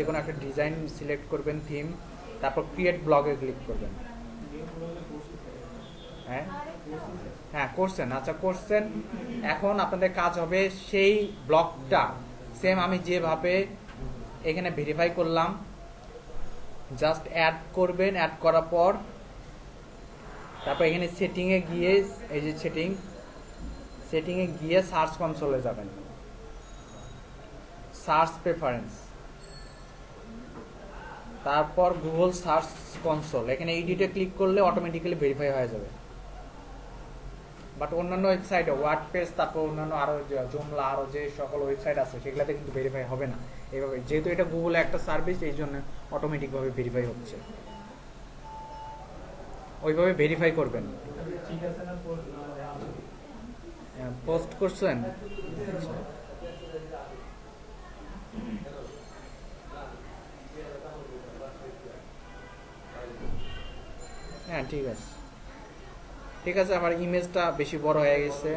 যে কোনো একটা ডিজাইন সিলেক্ট করবেন, থিম, তারপর ক্রিয়েট ব্লগে ক্লিক করবেন। হ্যাঁ হ্যাঁ করছেন, আচ্ছা করছেন। এখন আপনাদের কাজ হবে সেই ব্লগটা সেম আমি যেভাবে এখানে ভেরিফাই করলাম, জাস্ট অ্যাড করবেন। অ্যাড করার পর তারপর এখানে সেটিংয়ে গিয়ে, এই যে সেটিংয়ে গিয়ে সার্চ কনসোলে যাবেন, সার্চ প্রেফারেন্স, তারপর গুগল সার্চ কনসোল, এখানে এডিটে ক্লিক করলে অটোমেটিক্যালি ভেরিফাই হয়ে যাবে। বাট অন্যান্য ওয়েবসাইটে ওয়ার্ডপ্রেস, তারপর অন্যান্য আরও জুমলা, আরও যে সকল ওয়েবসাইট আছে সেগুলোতে কিন্তু ভেরিফাই হবে না এইভাবে, যেহেতু এটা গুগলে একটা সার্ভিস, এই জন্য অটোমেটিকভাবে ভেরিফাই হচ্ছে। ওইভাবে ভেরিফাই করবেন। পোস্ট করছেন? হ্যাঁ ঠিক আছে, ঠিক আছে। আমার ইমেজটা বেশি বড় হয়ে গেছে।